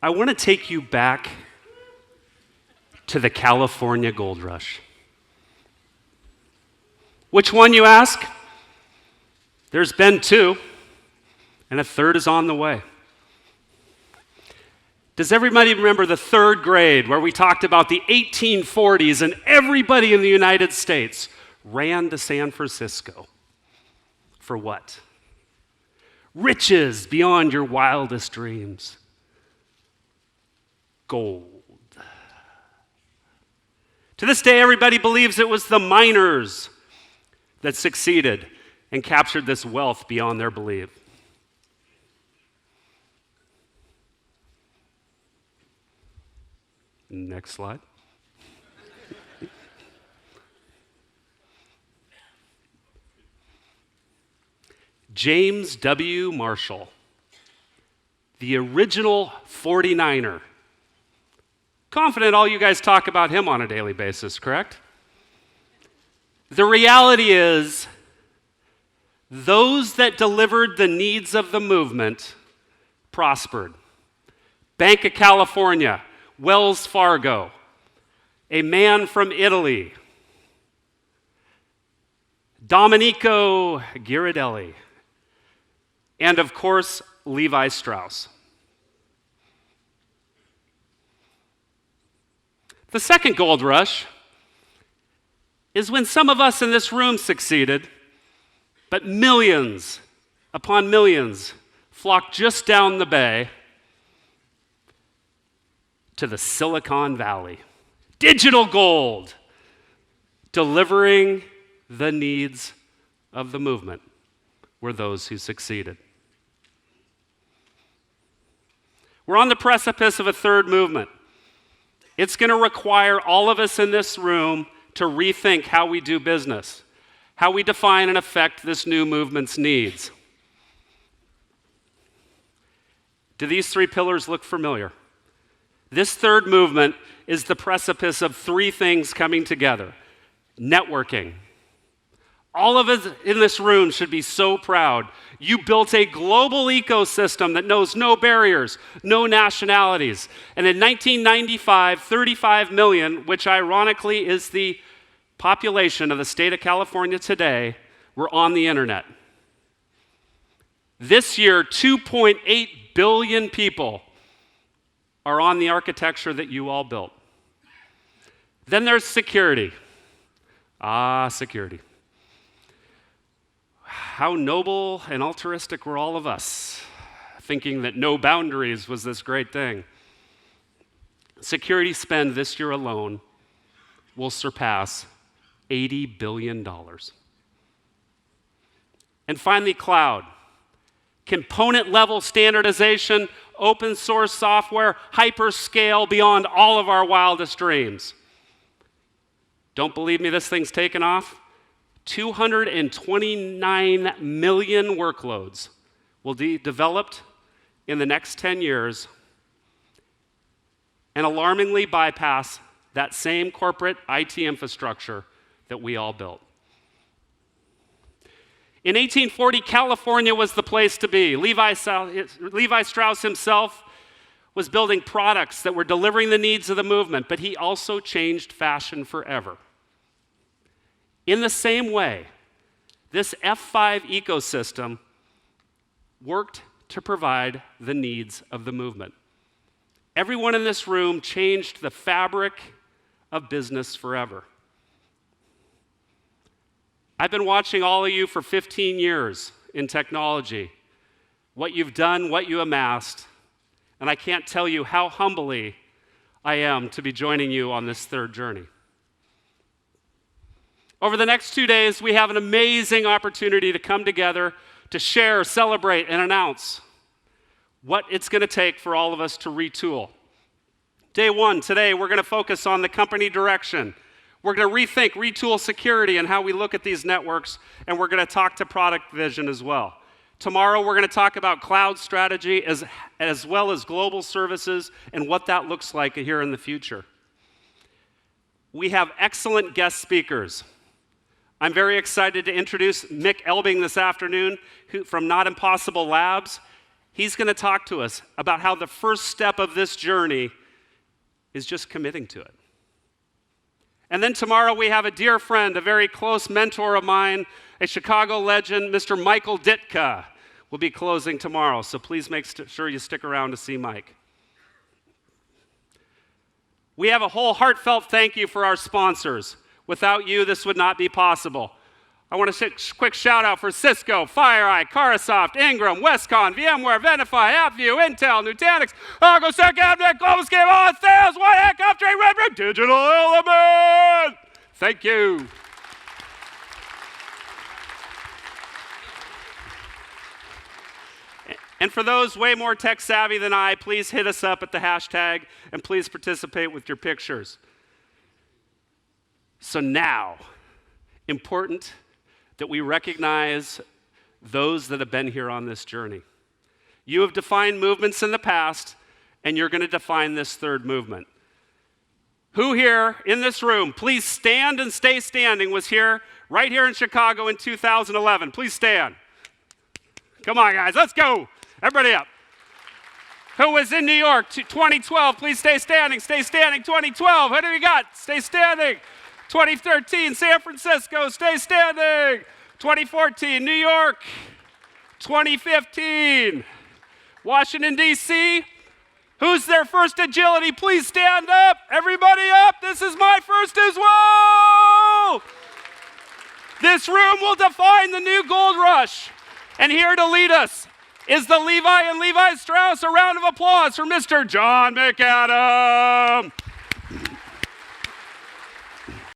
I want to take you back to the California gold rush. Which one, you ask? There's been two, and a third is on the way. Does everybody remember the third grade where we talked about the 1840s and everybody in the United States ran to San Francisco? For what? Riches beyond your wildest dreams. Gold. To this day, everybody believes it was the miners that succeeded and captured this wealth beyond their belief. Next slide. James W. Marshall, the original 49er. Confident all you guys talk about him on a daily basis, correct? The reality is, those that delivered the needs of the movement prospered. Bank of California, Wells Fargo, a man from Italy, Domenico Ghirardelli, and of course, Levi Strauss. The second gold rush is when some of us in this room succeeded, but millions upon millions flocked just down the bay to the Silicon Valley. Digital gold, delivering the needs of the movement, were those who succeeded. We're on the precipice of a third movement. It's going to require all of us in this room to rethink how we do business, how we define and affect this new movement's needs. Do these three pillars look familiar? This third movement is the precipice of three things coming together. Networking. All of us in this room should be so proud. You built a global ecosystem that knows no barriers, no nationalities. And in 1995, 35 million, which ironically is the population of the state of California today, were on the internet. This year, 2.8 billion people are on the architecture that you all built. Then there's security. Security. How noble and altruistic were all of us, thinking that no boundaries was this great thing. Security spend this year alone will surpass $80 billion. And finally, cloud. Component-level standardization, open source software, hyperscale beyond all of our wildest dreams. Don't believe me, this thing's taken off? 229 million workloads will be developed in the next 10 years and alarmingly bypass that same corporate IT infrastructure that we all built. In 1840, California was the place to be. Levi Strauss himself was building products that were delivering the needs of the movement, but he also changed fashion forever. In the same way, this F5 ecosystem worked to provide the needs of the movement. Everyone in this room changed the fabric of business forever. I've been watching all of you for 15 years in technology, what you've done, what you amassed, and I can't tell you how humbly I am to be joining you on this third journey. Over the next 2 days, we have an amazing opportunity to come together to share, celebrate, and announce what it's going to take for all of us to retool. Day one, today, we're going to focus on the company direction. We're going to rethink, retool security and how we look at these networks, and we're going to talk to product vision as well. Tomorrow, we're going to talk about cloud strategy as well as global services and what that looks like here in the future. We have excellent guest speakers. I'm very excited to introduce Mick Elbing this afternoon from Not Impossible Labs. He's going to talk to us about how the first step of this journey is just committing to it. And then tomorrow we have a dear friend, a very close mentor of mine, a Chicago legend, Mr. Michael Ditka, will be closing tomorrow. So please make sure you stick around to see Mike. We have a whole heartfelt thank you for our sponsors. Without you, this would not be possible. I want to quick shout out for Cisco, FireEye, Carasoft, Ingram, Westcon, VMware, Venafi, AppView, Intel, Nutanix, Argo, SecAdmin, GlobalScape, All Sales, White Hat, Uptrade, Redbrick, Digital Element. Thank you. And for those way more tech savvy than I, please hit us up at the hashtag and please participate with your pictures. So now, important that we recognize those that have been here on this journey. You have defined movements in the past, and you're going to define this third movement. Who here in this room, please stand and stay standing, was here, right here in Chicago in 2011? Please stand. Come on, guys, let's go. Everybody up. Who was in New York 2012? Please stay standing, 2012. Who do we got? Stay standing. 2013, San Francisco, stay standing. 2014, New York. 2015, Washington, D.C. Who's their first agility? Please stand up. Everybody up. This is my first as well. This room will define the new gold rush. And here to lead us is the Levi and Levi Strauss. A round of applause for Mr. John McAdam.